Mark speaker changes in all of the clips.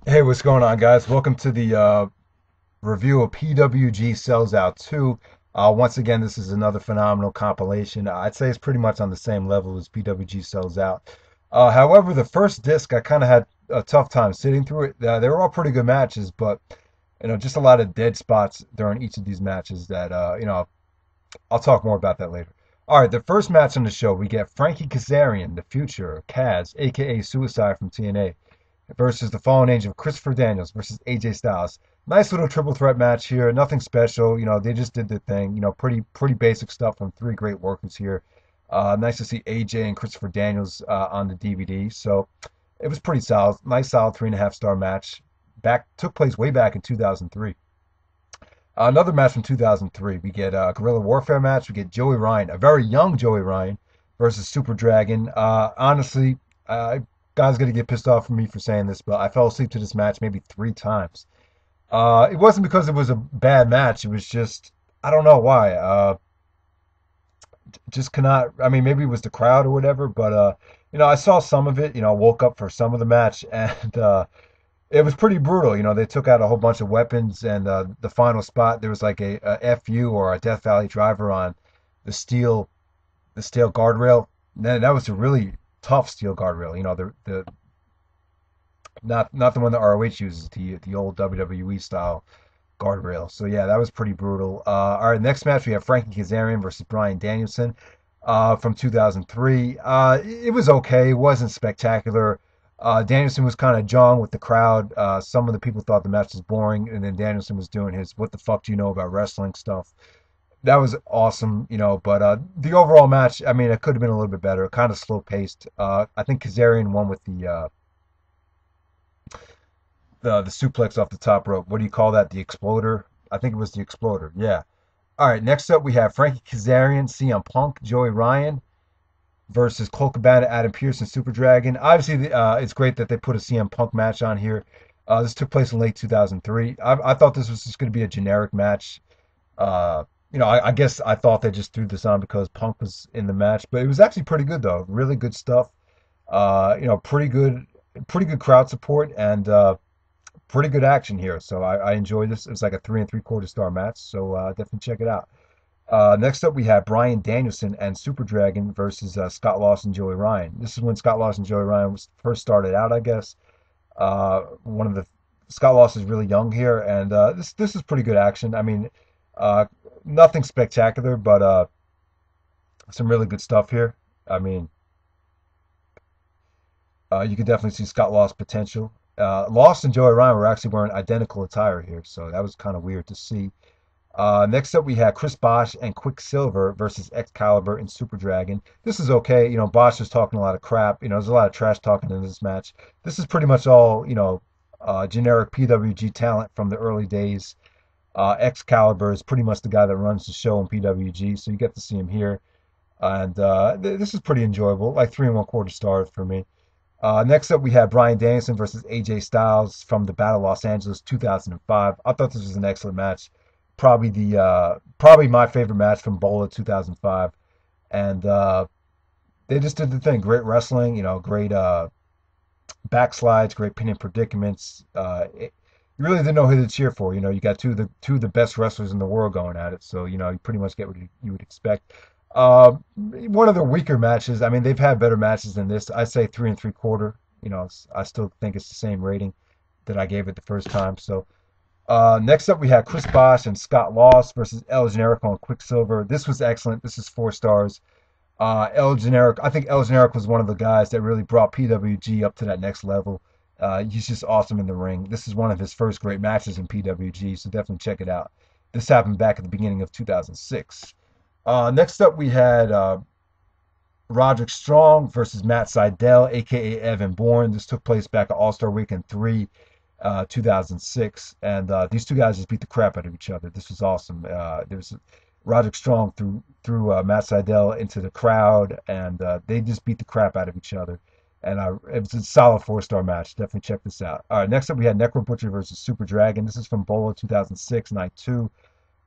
Speaker 1: Hey, what's going on, guys? Welcome to the review of PWG Sells Out 2. Once again, this is another phenomenal compilation. I'd say it's pretty much on the same level as PWG Sells Out. However, the first disc, I kind of had a tough time sitting through it. They were all pretty good matches, but just a lot of dead spots during each of these matches that I'll talk more about that later. All right, the first match on the show, we get Frankie Kazarian, the future Kaz, aka Suicide from TNA, versus the Fallen Angel, Christopher Daniels versus AJ Styles. Nice little triple threat match here. Nothing special. They just did their thing. Pretty basic stuff from three great workers here. Nice to see AJ and Christopher Daniels on the DVD. So it was pretty solid. Nice, solid 3.5 star match. Took place way back in 2003. Another match from 2003. We get a Guerrilla Warfare match. We get Joey Ryan, a very young Joey Ryan, versus Super Dragon. Honestly, guys gonna get pissed off at me for saying this, but I fell asleep to this match maybe 3 times. It wasn't because it was a bad match. It was just I don't know why. Just cannot. I mean, maybe it was the crowd or whatever, but I saw some of it. Woke up for some of the match, and it was pretty brutal. They took out a whole bunch of weapons, and the final spot there was like a FU or a Death Valley driver on the steel the steel guardrail. That was a really tough steel guardrail. The not the one that ROH uses, the old WWE style guardrail. So yeah, that was pretty brutal. All right, next match we have Frankie Kazarian versus Bryan Danielson from 2003. It was okay. It wasn't spectacular. Danielson was kind of jawing with the crowd. Some of the people thought the match was boring, and then Danielson was doing his "What the fuck do you know about wrestling?" stuff. That was awesome, but the overall match, I mean, it could have been a little bit better. Kind of slow paced. I think Kazarian won with the suplex off the top rope. What do you call that? The exploder? I think it was the exploder. Yeah. All right. Next up, we have Frankie Kazarian, CM Punk, Joey Ryan versus Colt Cabana, Adam Pearce, and Super Dragon. Obviously, it's great that they put a CM Punk match on here. This took place in late 2003. I thought this was just going to be a generic match. I guess I thought they just threw this on because Punk was in the match, but it was actually pretty good though. Really good stuff. Pretty good crowd support and pretty good action here. So I enjoyed this. It was like a 3.75 star match. So definitely check it out. Next up, we have Bryan Danielson and Super Dragon versus Scott Lawson, Joey Ryan. This is when Scott Lawson, Joey Ryan was first started out, I guess. One of the Scott Lawson is really young here, and this is pretty good action. I mean, uh, nothing spectacular, but some really good stuff here. I mean, you could definitely see Scott Law's potential. Lost and Joey Ryan were actually wearing identical attire here, so that was kind of weird to see. Next up, we had Chris Bosh and Quicksilver versus Excalibur and Super Dragon. This is okay. Bosh was talking a lot of crap. There's a lot of trash talking in this match. This is pretty much all, generic PWG talent from the early days. Excalibur is pretty much the guy that runs the show in PWG, so you get to see him here. And this is pretty enjoyable, like 3.25 stars for me. Next up, we have Bryan Danielson versus AJ Styles from the Battle of Los Angeles 2005. I thought this was an excellent match. Probably my favorite match from Bola 2005. And they just did the thing. Great wrestling, great backslides, great pinning predicaments. You really didn't know who to cheer for. You got two of the best wrestlers in the world going at it. So you pretty much get what you would expect. One of the weaker matches. I mean, they've had better matches than this. I say 3.75. I still think it's the same rating that I gave it the first time. So next up we had Chris Bosh and Scott Lost versus El Generico and Quicksilver. This was excellent. This is 4 stars. El Generico, I think El Generico was one of the guys that really brought PWG up to that next level. He's just awesome in the ring. This is one of his first great matches in PWG, so definitely check it out. This happened back at the beginning of 2006. Next up, we had Roderick Strong versus Matt Sydal, aka Evan Bourne. This took place back at All-Star Weekend 3, 2006, and these two guys just beat the crap out of each other. This was awesome. There was Roderick Strong threw Matt Sydal into the crowd, and they just beat the crap out of each other. And it was a solid 4 star match. Definitely check this out. All right, next up we had Necro Butcher versus Super Dragon. This is from Bola 2006, Night 2.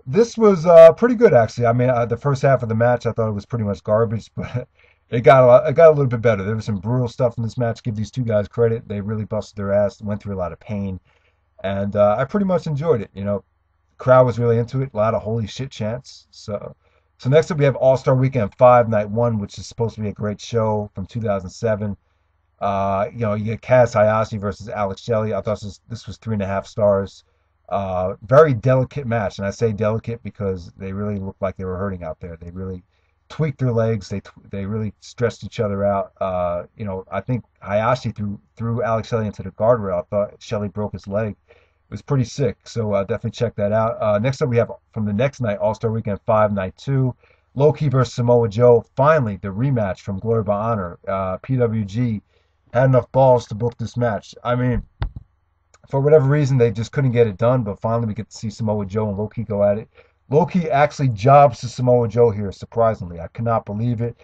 Speaker 1: This was pretty good, actually. I mean, the first half of the match, I thought it was pretty much garbage, but it got a little bit better. There was some brutal stuff in this match. Give these two guys credit. They really busted their ass, went through a lot of pain, and I pretty much enjoyed it. You know, crowd was really into it. A lot of holy shit chants. So next up we have All Star Weekend 5 Night 1, which is supposed to be a great show from 2007. You know, you get Kaz Hayashi versus Alex Shelley. I thought this was 3.5 stars. Very delicate match, and I say delicate because they really looked like they were hurting out there. They really tweaked their legs. They really stretched each other out. You know, I think Hayashi threw Alex Shelley into the guardrail. I thought Shelley broke his leg. It was pretty sick. So definitely check that out. Next up, we have from the next night, All Star Weekend 5 Night 2, Low Key versus Samoa Joe. Finally, the rematch from Glory by Honor. PWG had enough balls to book this match. I mean, for whatever reason, they just couldn't get it done, but finally we get to see Samoa Joe and Low Key go at it. Low Key actually jobs to Samoa Joe here, surprisingly. I cannot believe it.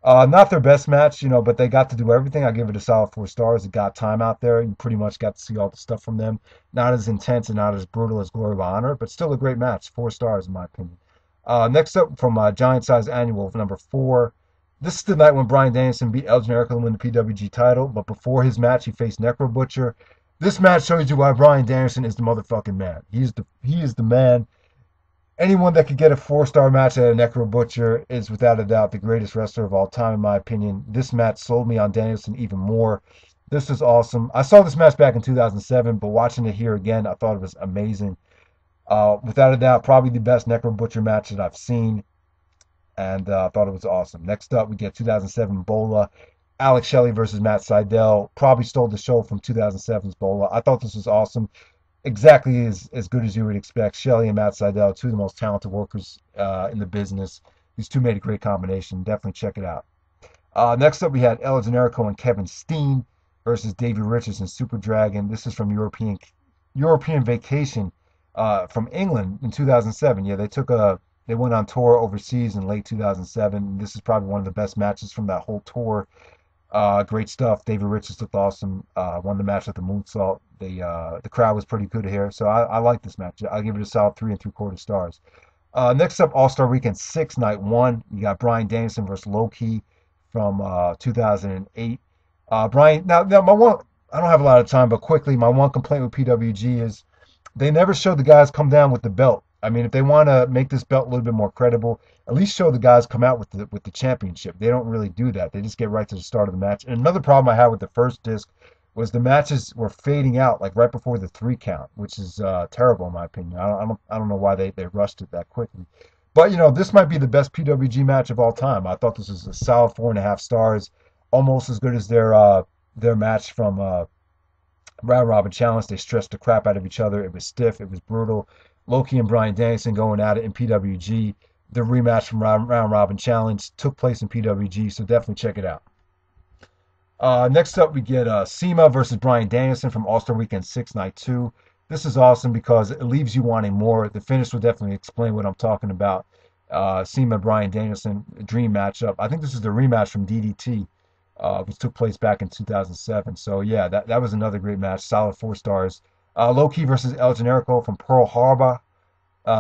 Speaker 1: Not their best match, you know, but they got to do everything. I give it a solid 4 stars. It got time out there. You pretty much got to see all the stuff from them. Not as intense and not as brutal as Glory by Honor, but still a great match. 4 stars in my opinion. Next up from Giant Size Annual, number 4. This is the night when Bryan Danielson beat El Generico to win the PWG title, but before his match, he faced Necro Butcher. This match shows you why Bryan Danielson is the motherfucking man. He is the man. Anyone that could get a 4 star match at a Necro Butcher is without a doubt the greatest wrestler of all time, in my opinion. This match sold me on Danielson even more. This was awesome. I saw this match back in 2007, but watching it here again, I thought it was amazing. Without a doubt, probably the best Necro Butcher match that I've seen, and I thought it was awesome. Next up, we get 2007 Bola. Alex Shelley versus Matt Sydal. Probably stole the show from 2007's Bola. I thought this was awesome. Exactly as good as you would expect. Shelley and Matt Sydal, two of the most talented workers in the business. These two made a great combination. Definitely check it out. Next up, we had El Generico and Kevin Steen versus Davey Richards and Super Dragon. This is from European Vacation from England in 2007. Yeah, they went on tour overseas in late 2007. This is probably one of the best matches from that whole tour. Great stuff. David Richards looked awesome. Won the match with the moonsault. The crowd was pretty good here, so I like this match. I'll give it a solid 3 3/4 stars. Next up, All Star Weekend 6 Night 1. You got Bryan Danielson versus Low Key from 2008. Bryan, now my one, I don't have a lot of time, but quickly, my one complaint with PWG is they never show the guys come down with the belt. I mean, if they want to make this belt a little bit more credible, at least show the guys come out with the championship. They don't really do that. They just get right to the start of the match. And another problem I had with the first disc was the matches were fading out like right before the 3 count, which is terrible in my opinion. I don't know why they rushed it that quickly. But you know, this might be the best PWG match of all time. I thought this was a solid 4.5 stars, almost as good as their match from Round Robin Challenge. They stretched the crap out of each other. It was stiff. It was brutal. Low Key and Bryan Danielson going at it in PWG. The rematch from Round Robin Challenge took place in PWG, so definitely check it out. Next up, we get SEMA versus Bryan Danielson from All Star Weekend 6 Night 2. This is awesome because it leaves you wanting more. The finish will definitely explain what I'm talking about. SEMA Bryan Danielson dream matchup. I think this is the rematch from DDT, which took place back in 2007. So yeah, that was another great match. Solid 4 stars. Low Key versus El Generico from Pearl Harbor.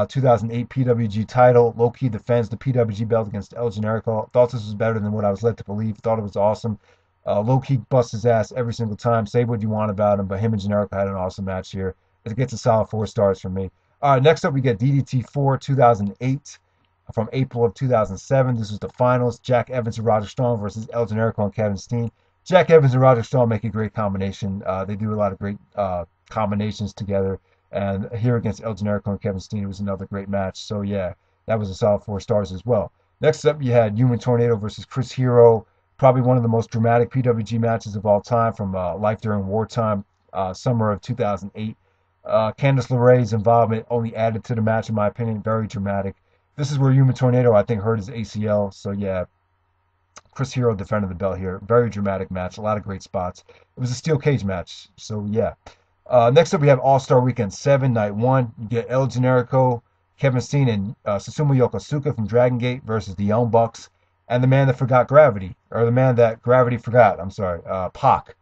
Speaker 1: 2008 PWG title. Low Key defends the PWG belt against El Generico. Thought this was better than what I was led to believe. Thought it was awesome. Low Key busts his ass every single time. Say what you want about him, but him and Generico had an awesome match here. It gets a solid 4 stars from me. All right, next up we get DDT 4 2008 from April of 2007. This was the finals. Jack Evans and Roger Strong versus El Generico and Kevin Steen. Jack Evans and Roger Strong make a great combination. They do a lot of great combinations together. And here against El Generico and Kevin Steen, it was another great match. So yeah, that was a solid 4 stars as well. Next up, you had Human Tornado versus Chris Hero. Probably one of the most dramatic PWG matches of all time from Life During Wartime, summer of 2008. Candice LeRae's involvement only added to the match, in my opinion. Very dramatic. This is where Human Tornado, I think, hurt his ACL. So yeah, Chris Hero defended the belt here. Very dramatic match. A lot of great spots. It was a steel cage match. So yeah. Next up, we have All-Star Weekend 7, Night 1. You get El Generico, Kevin Steen, and Susumu Yokosuka from Dragon Gate versus the Young Bucks and the man that forgot gravity, or the man that gravity forgot. I'm sorry, Pac.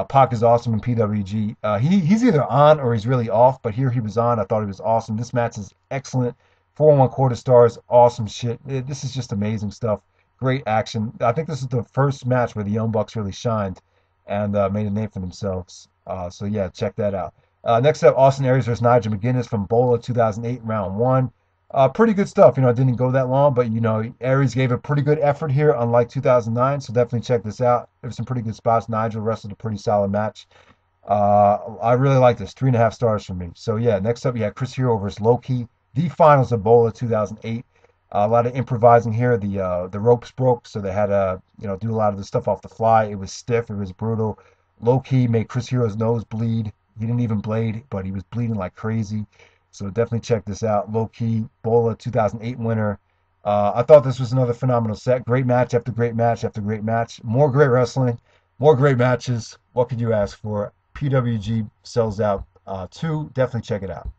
Speaker 1: Pac is awesome in PWG. He's either on or he's really off, but here he was on. I thought he was awesome. This match is excellent. 4 1/4 stars. Awesome shit. This is just amazing stuff. Great action. I think this is the first match where the Young Bucks really shined and made a name for themselves. So yeah, check that out. Next up, Austin Aries versus Nigel McGuinness from Bola 2008, round one. Pretty good stuff. It didn't go that long, but Aries gave a pretty good effort here, unlike 2009. So definitely check this out. There's some pretty good spots. Nigel wrestled a pretty solid match. I really like this. 3.5 stars from me. So yeah, next up we have Chris Hero versus Loki, the finals of Bola 2008. A lot of improvising here. The ropes broke, so they had to do a lot of the stuff off the fly. It was stiff. It was brutal. Loki made Chris Hero's nose bleed. He didn't even bleed, but he was bleeding like crazy. So definitely check this out. Loki, Bola 2008 winner. I thought this was another phenomenal set. Great match after great match after great match. More great wrestling, more great matches. What could you ask for? PWG sells out 2. Definitely check it out.